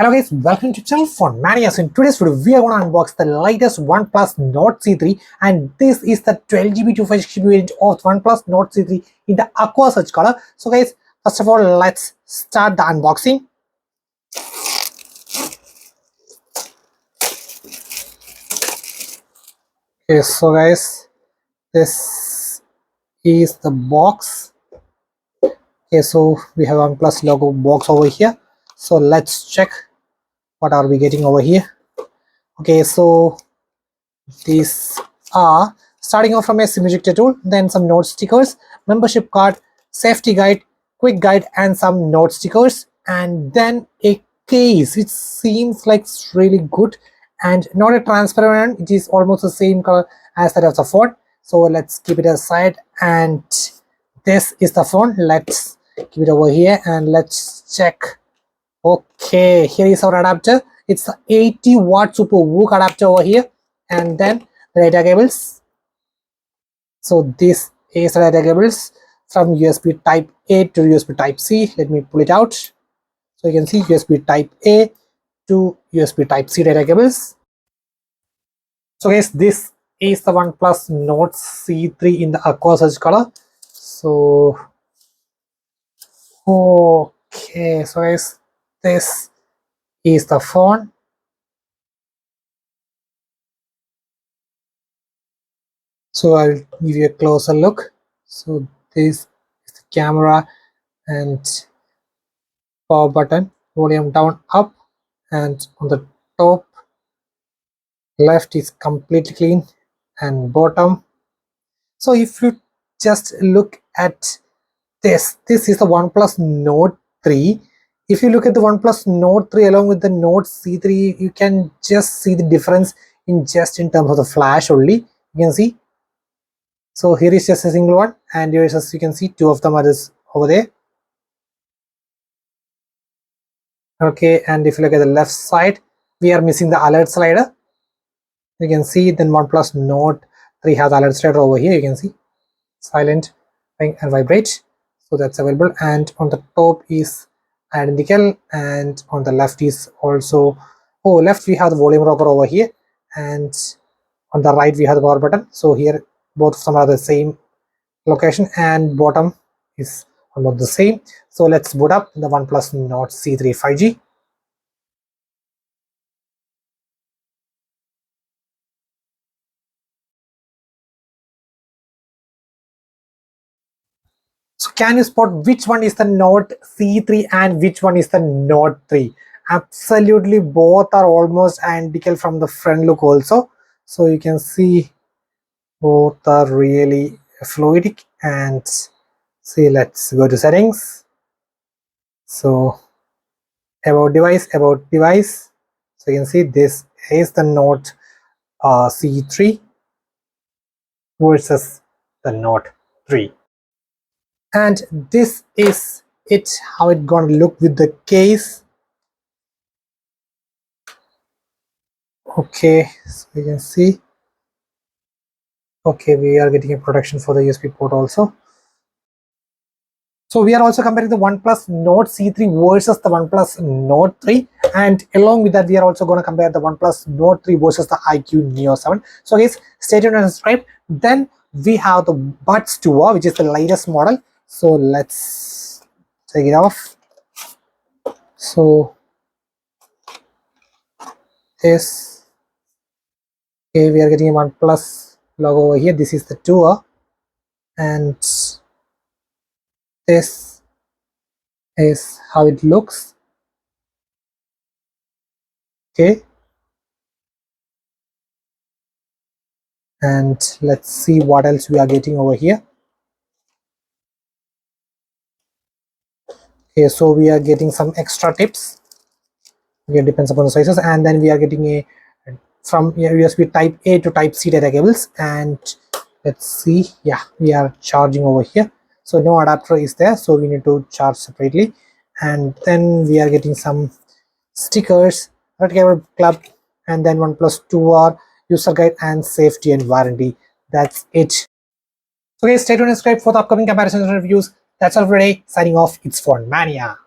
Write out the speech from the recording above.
Hello guys, welcome to channel for Mania. So in today's video, we are going to unbox the latest OnePlus Nord C3, and this is the 12GB 256GB variant of OnePlus Nord C3 in the Aqua search color. So guys, first of all, let's start the unboxing. Okay, so guys, this is the box. Okay, so we have OnePlus logo box over here. So let's check what are we getting over here. Okay, so these are starting off from a SIM ejector tool, then some note stickers, membership card, safety guide, quick guide, and some note stickers, and then a case which seems like it's really good and not a transparent one. It is almost the same color as that of the phone. So let's keep it aside, and this is the phone. Let's keep it over here and let's check. Okay, here is our adapter. It's the 80-watt super VOOC adapter over here, and then the data cables. So this is the data cables from USB type A to USB type C. Let me pull it out. So you can see USB type A to USB type C data cables. So guys, this is the OnePlus Nord C3 in the Aqua search color. So okay, so guys, this is the phone. So I'll give you a closer look. So this is the camera and power button, volume down, up, and on the top left is completely clean, and bottom. So if you just look at this is the OnePlus Nord 3. If you look at the OnePlus Nord 3 along with the Nord C3, you can just see the difference in terms of the flash only. You can see. So here is just a single one, and here is, as you can see, two of them are just over there. Okay, and if you look at the left side, we are missing the alert slider. You can see then OnePlus Nord 3 has alert slider over here. You can see silent, ring, and vibrate. So that's available, and on the top is identical, and on the left is also left we have the volume rocker over here, and on the right we have the power button. So here both of them are the same location, and bottom is almost the same. So let's boot up the OnePlus Nord C3 5G. So can you spot which one is the Nord C3 and which one is the Nord 3? Absolutely both are almost identical from the front look also. So you can see both are really fluidic. And see, let's go to settings. So about device. So you can see this is the Nord C3 versus the Nord 3. And this is it, how it gonna look with the case. Okay, so you can see, okay, we are getting a protection for the USB port also. So we are also comparing the OnePlus Nord C3 versus the OnePlus Nord 3, and along with that we are also going to compare the OnePlus Nord 3 versus the iQOO Neo 7. So guys, stay tuned and subscribe. Then we have the Buds 2, which is the latest model. So let's take it off. So this, okay, we are getting a OnePlus logo over here. This is the 2, and this is how it looks. Okay, and let's see what else we are getting over here. Okay, so we are getting some extra tips. It depends upon the sizes, and then we are getting a from USB type A to type C data cables, and let's see, yeah, we are charging over here. So no adapter is there, so we need to charge separately. And then we are getting some stickers, red cable club, and then OnePlus 2R user guide and safety and warranty. That's it. So guys, stay tuned and subscribe for the upcoming comparisons and reviews. That's all for today. Signing off, it's Phone Mania.